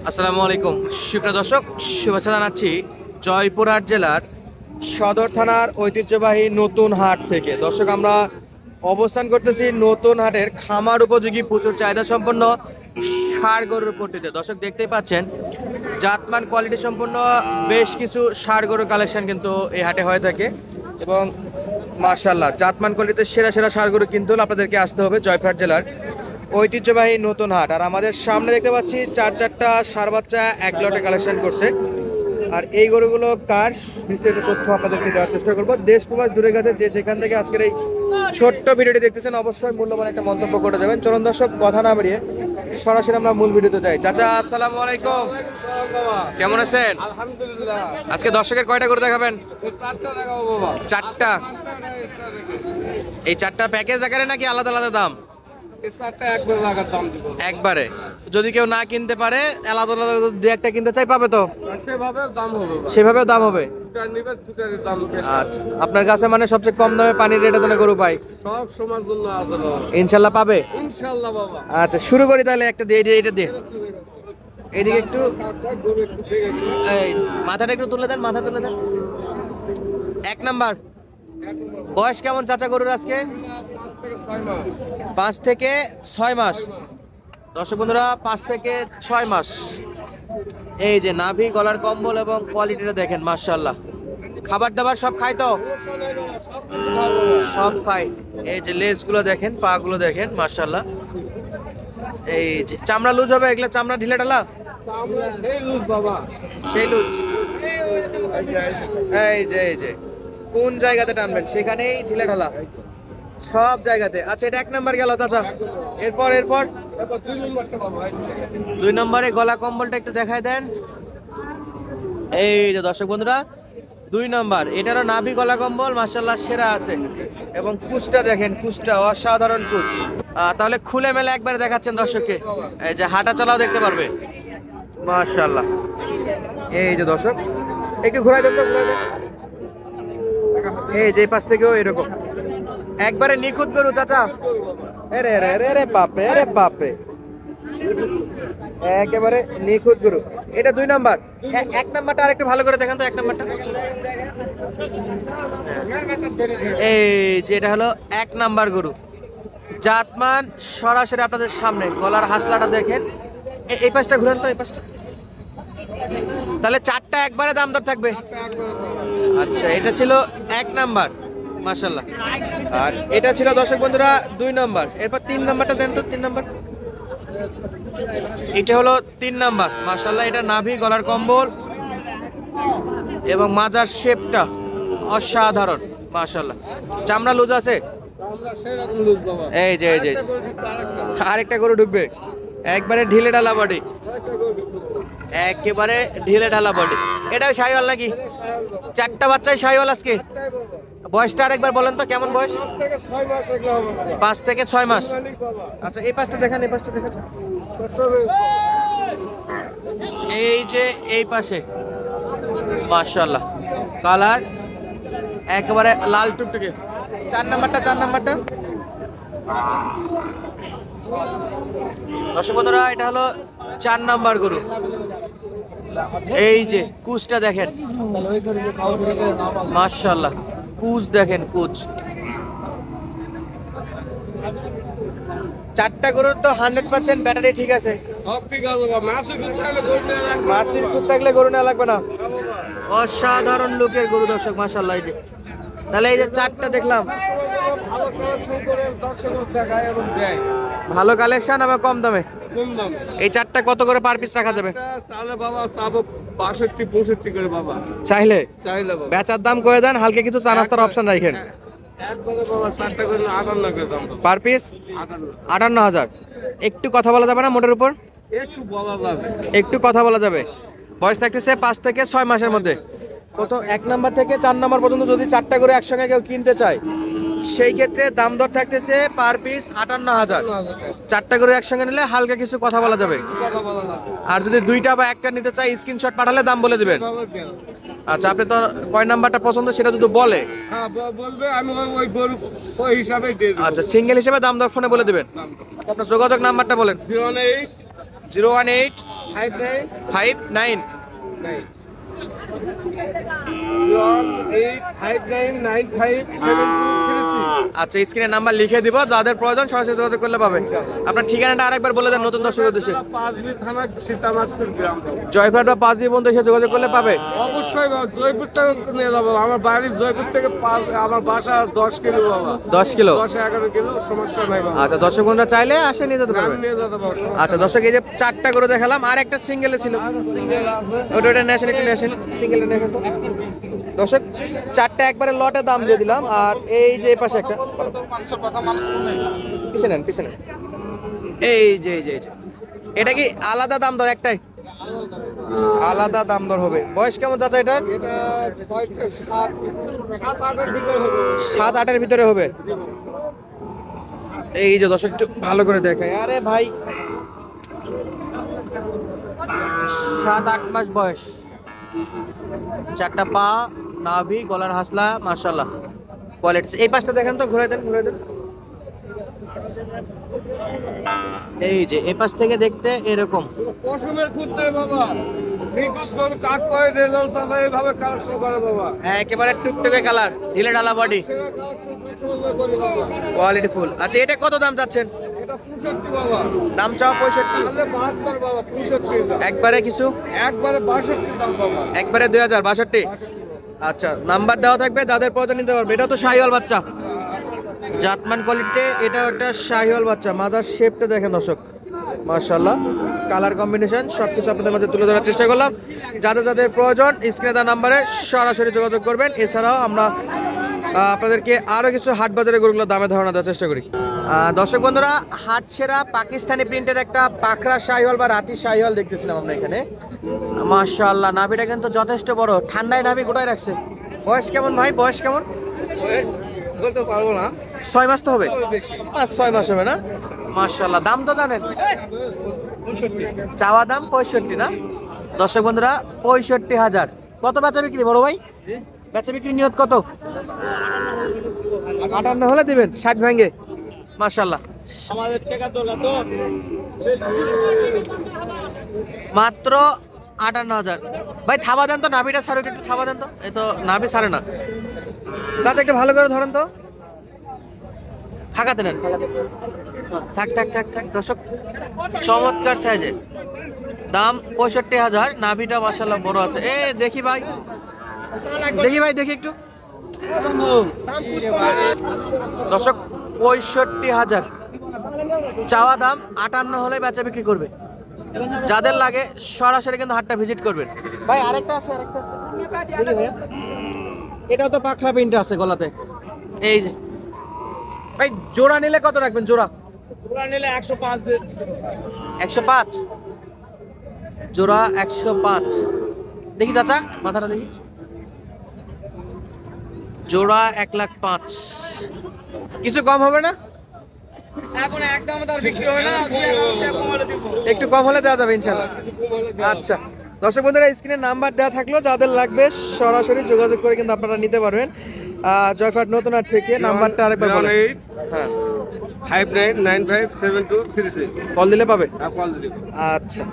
আসসালামু আলাইকুম সুপ্রিয় দর্শক, শুভেচ্ছা জানাচ্ছি জয়পুরহাট জেলার সদর থানার ঐতিহ্যবাহী নতুন হাট থেকে। দর্শক, আমরা অবস্থান করতেছি নতুন হাটের খামার উপযোগী প্রচুর চাহিদা সম্পন্ন ষাঁড় গরুর পট্টিতে। দর্শক, দেখতেই পাচ্ছেন জাতমান কোয়ালিটি সম্পন্ন বেশ কিছু ষাঁড় গরুর কালেকশন কিন্তু এই হাটে হয়ে থাকে এবং মাশাআল্লাহ জাতমান কোয়ালিটিতে সেরা সেরা ষাঁড় গরু কিন্তু আপনাদেরকে আসতে হবে জয়পুরহাট জেলার ঐতিহ্যবাহী নতুন হাট। আর আমাদের সামনে দেখতে পাচ্ছি চারটা ষাঁড় বাচ্চা এক লটে কালেকশন করছে। আর এই গরুগুলো কার বিস্তারিত তথ্য আপনাদেরকে দেওয়ার চেষ্টা করবো। দেশ প্রবাস দূরে গেছে যে যেখান থেকে আজকের এই ছোট্ট ভিডিওটি দেখতেছেন অবশ্যই মূল্যবান একটা মন্তব্য করে যাবেন। চলুন দর্শক, কথা না বাড়িয়ে সরাসরি আমরা মূল ভিডিওতে যাই। চাচা আসসালামু আলাইকুম, কেমন আছেন? আলহামদুলিল্লাহ। আজকে দর্শকের কয়টা গরু দেখাবেন? চারটা দেখাবো বাবা। চারটা। এই চারটা প্যাকেজ আকারে নাকি আলাদা আলাদা দাম? এই চারটা একবার লাগার দাম দিব। একবারে। যদি কেউ না কিনতে পারে আলাদা আলাদা দু একটা কিনতে চাই পাবে তো? সেভাবে দাম হবে বাবা। সেভাবেও দাম হবে। দুটা নিবে দুটার দাম বেশি। আচ্ছা, আপনার কাছে মানে সবচেয়ে কম দামে পানির রেটে যেন গরু পাই সব সময়ের জন্য আছে বাবা। ইনশাল্লাহ পাবে। ইনশাআল্লাহ বাবা। আচ্ছা, শুরু করি তাহলে। একটা দিয়ে এটা দিয়ে এইদিকে একটু গরু একটু দেখে দিন। এই মাথাটা একটু তুলে দেন, মাথা তুলে দেন। এক নাম্বার, বয়স কেমন চাচা গরুর আজকে? 5 থেকে 6 মাস। 5 থেকে 6 মাস। দর্শক বন্ধুরা, 5 থেকে 6 মাস। এই যে নাভি, গলার কম্বল এবং কোয়ালিটিটা দেখেন মাশাআল্লাহ। খাবার দাবার সব খায় তো? সব খায়। এই যে লেজগুলো দেখেন, পা গুলো দেখেন মাশাআল্লাহ। এই যে চামড়া লুজ হবে, এগুলা চামড়া ঢিলা ঢালা? আমরা সেই লুজ বাবা। সেই লুজ। এই যে কোন জায়গাতে টানবেন সেখানেই ঢিলা ঢালা সব জায়গাতে। আচ্ছা, এটা এক নাম্বার গেল চাচা। এরপর এবার 2 নম্বরটা বাবা। 2 নম্বরে গলা কম্বলটা একটু দেখায় দেন। এই যে দর্শক বন্ধুরা, 2 নম্বর, এটারও নাভি গলা কম্বল মাশাআল্লাহ সেরা আছে এবং কুচটা দেখেন, কুচটা অসাধারণ কুচ। তাহলে খুলে মেলে একবারে দেখাচ্ছেন দর্শককে, এই যে হাঁটা চলাও দেখতে পারবে মাশাআল্লাহ। এই যে দর্শক, একটু ঘুরাই দেন তো, ঘুরাই দেন। এই যে পাশ থেকেও এরকম একবারে নিখুঁত গরু চাচা। আরে আরে আরে আরে বাপে, আরে বাপে, একেবারে নিখুঁত গরু। এটা 2 নাম্বার। এক নাম্বারটা আর একটু ভালো করে দেখান তো, এক নাম্বারটা। এই যে এটা হলো 1 নাম্বার গরু, জাতমান সরাসরি আপনাদের সামনে। গলার হাসলাটা দেখেন। এই পাশটা ঘুরান তো, এই পাশটা। তাহলে 4টা একবারে দাম দর থাকবে। আচ্ছা, এটা ছিল 1 নাম্বার মাশাআল্লাহ। আর এটা ছিল দর্শক বন্ধুরা 2 নাম্বার। এরপর 3 নাম্বারটা দেন তো, 3 নাম্বার। এটা হলো 3 নাম্বার মাশাআল্লাহ। এটা নাভি, গলার কম্বল এবং মাজার শেপটা অসাধারণ মাশাআল্লাহ। চামড়া লুজ আছে? আমরা সেই রকম লুজ বাবা। এই যে আরেকটা গরু ঢুকবে, একবারে ঢিলে ঢালা বডি, একেবারে ঢিলে ঢালা বডি। এটাও শাহিওয়াল নাকি? 4টা বাচ্চাই শাহিওয়াল আজকে। বয়সটা আরেকবার বলেন তো, কেমন বয়স? 5 থেকে 6 মাস এগুলো হবে বাবা। 5 থেকে 6 মাস। মালিক বাবা। আচ্ছা, এই পাশটা দেখান, এই পাশটা দেখান। দর্শক, এই যে এই পাশে মাশাআল্লাহ কালার একেবারে লাল টুকটুকে। 4 নাম্বারটা, 4 নাম্বারটা। দর্শক বন্ধুরা, এটা হলো 4 নাম্বার গরু। এই যে কুচটা দেখেন মাশাআল্লাহ, কুচ দেখেন, কুচ। 4টা গরুর তো 100% ব্যাটারি ঠিক আছে। সব ঠিক আছে বাবা। মাসে কিন্তু তাহলে গরু নিয়ে রাখবো। মাসির কুচ থাকলে গরু নেওয়া লাগবে না। অসাধারণ লুকের গরু দর্শক মাশাআল্লাহ। এই যে তাহলে এই যে 4টা দেখলাম, ভালো কালেকশন করে দর্শক দেখায় এবং দেয় ভালো কালেকশন আবার কম দামে। কম দামে। এই 4টা কত করে পার পিস রাখা যাবে? এটা চালে বাবা চাবো 62-65 করে বাবা। চাইলে চাইলে বাবা। বেচার দাম কয়ে দেন, হালকা কিছু চা নাস্তার অপশন রাখেন। একবারে বাবা 4টা করে 58 করে দাম দেবো। Per piece 58। 58,000। একটু কথা বলা যাবে না মোটের উপর? একটু বলা যাবে। একটু কথা বলা যাবে। বয়স থাকতেছে 5 থেকে 6 মাসের মধ্যে। প্রথম 1 নাম্বার থেকে 4 নাম্বার পর্যন্ত যদি 4টা করে একসঙ্গে কেউ কিনতে চায় সেই ক্ষেত্রে দাম দর থাকতেছে পার পিস 58,000। 4টা করে একসঙ্গে নিলে হালকা কিছু কথা বলা যাবে। কথা বলা যাবে। আর যদি 2টা বা 1টা নিতে চাই স্ক্রিনশট পাঠালে দাম বলে দিবেন। আচ্ছা, আপনি তো কয় নাম্বারটা পছন্দ সেটা যদি বলে, হ্যাঁ বলবে, আমি ওই গরু ওই হিসাবে দিয়ে দেব। আচ্ছা সিঙ্গেল হিসেবে দাম দর ফোনে বলে দিবেন। আপনার যোগাযোগ নাম্বারটা বলেন। 08 018 59 59 018595723 আচ্ছা, স্ক্রিনে নাম্বার লিখে দিব, যাদের প্রয়োজন সরাসরি যোগাযোগ করলে পাবেন। আপনার ঠিকানাটা আরেকবার বলে দেন নতুন দর্শকদের উদ্দেশ্যে। পাঁচবি থানা সীতামাতপুর গ্রাম। জয়পুরহাট বা পাঁচজি বন্ধু এসে যোগাযোগ করলে পাবে। অবশ্যই বাবা, জয়পুর থেকে নিয়ে যাবো। আমার বাড়ি জয়পুর থেকে আমার বাসা 10 কিলো বাবা। 10 কিলো। 10-11 কিলো, সমস্যা নাই বাবা। আচ্ছা, দর্শক বন্ধুরা চাইলে আসে নিয়ে যেতে আমি পারবেন। নিয়ে যেতে পারবো। আচ্ছা দর্শক, এই যে 4টা করে দেখালাম, আর একটা সিঙ্গেলে ছিল, সিঙ্গেল আছে। ওটা ন্যাশনাল, একটু ন্যাশনাল সিঙ্গেলটা দেখেন তো দর্শক। 4টা একবারে লটে দাম দিয়ে দিলাম। আর এই যে এই পাশে একটা, পিছনে নেন, পিছনে নেন। এই যে এটা কি আলাদা দাম দর? একটাই আলাদা দাম দর হবে। বয়স কেমন চাচা এটার? এটা 7-8 ভিতরে হবে। 7-8-এর ভিতরে হবে। এই যে দর্শক একটু ভালো করে দেখায়। আরে ভাই, 7-8 মাস বয়স, 4টা পা, নাভি, গলার হাসলা, মাশাআল্লাহ কোয়ালিটি। এই পাশটা দেখেন তো, ঘুরে দেন, ঘুরে দেন। এই যে এই পাশ থেকে দেখতে এরকম। পশমের খুঁত নাই বাবা। নিখুঁত গরু কাজ করে, রেজাল্ট চাষা এইভাবে কালেকশন করে বাবা। হ্যাঁ, একেবারে টুকটুকে কালার, ঢিলে ঢালা বডি, সেরা কালেকশন সবসময় করি বাবা। Quality full. আচ্ছা, এটা কত দাম চাচ্ছেন? এটা 65 বাবা। দাম চাও 65, তাহলে 72 বাবা, 65 দাম। একবারে কিছু, একবারে 62 দাম বাবা। একবারে 2062। 62 আচ্ছা, নাম্বার দেওয়া থাকবে, যাদের প্রয়োজন নিতে পারবে। এটা তো শাহিওয়াল বাচ্চা, জাতমান কোয়ালিটি। এটাও একটা শাহিওয়াল বাচ্চা। মাজার শেপটা দেখেন দর্শক, মাশাআল্লাহ, কালার কম্বিনেশন সবকিছু আপনাদের মাঝে তুলে ধরার চেষ্টা করলাম। যাদের যাদের প্রয়োজন স্ক্রিনে দেওয়া নাম্বারে সরাসরি যোগাযোগ করবেন। এছাড়াও আমরা আপনাদেরকে আরও কিছু হাট বাজারের গরুগুলোর দামে ধারণা দেওয়ার চেষ্টা করি। দর্শক বন্ধুরা, হাট সেরা পাকিস্তানি প্রিন্টের একটা পাখরা শাহিওয়াল বা রাতি শাহিওয়াল দেখতেছিলাম আমরা এখানে। মাশাআল্লাহ, নাভিটা কিন্তু যথেষ্ট বড়, ঠান্ডায় নাভি গোটায় রাখছে। বয়স কেমন ভাই, বয়স কেমন? বলতে পারবো না। 6 মাস তো হবে, 5-6 মাস হবে না? মাশাআল্লাহ। দাম তো জানেন, চাওয়া দাম 65 না? দর্শক বন্ধুরা, 65,000। কত বেচা বিক্রি বড় ভাই? বেচা বিক্রি নিয়ত কত? 58 হলে দিবেন, 60 ভেঙে। মাশাআল্লাহ, আমাদের টাকা দরকার তো। মাত্র 58,000। ভাই থাবা দেন তো, নাভিটা সারুক, একটু থাবা দেন তো। এই তো নাভি সারে না। চাচা একটু ভালো করে ধরেন তো, ফাঁকাতে নেন, থাক থাক থাক থাক। দর্শক, চমৎকার সাইজের, দাম 65,000। নাভিটা মাশাআল্লাহ বড় আছে। এ দেখি ভাই, দেখি ভাই, দেখি একটু। দর্শক, 65,000 চাওয়া দাম, 58 হলে বেচা বিক্রি করবে। যাদের লাগে সরাসরি কিন্তু হাটটা ভিজিট করবেন। ভাই আরেকটা আছে, আরেকটা আছে, দেখি ভাইয়া। এটাও তো পাখরা প্রিন্ট আছে গলাতে। এই যে ভাই, জোড়া নিলে কত রাখবেন? জোড়া পুরা নিলে 105 দিন। 105, জোড়া 105। দেখি চাচা, মাথাটা দেখি। জোড়া 1,05,000। কিছু কম হবে না? এখন একদম তার বিক্রি হয় না, কমালে দিব। একটু কম হলে দেওয়া যাবে ইনশাল্লাহ। আচ্ছা দর্শক বন্ধুরা, স্ক্রিনে নাম্বার দেওয়া থাকলো, যাদের লাগবে সরাসরি যোগাযোগ করে কিন্তু আপনারা নিতে পারবেন। জয়পুরহাট নতুন হাট থেকে। নাম্বারটা আরেকবার বলেন। 018 59957236 কল দিলে পাবে। কল দিন। আচ্ছা।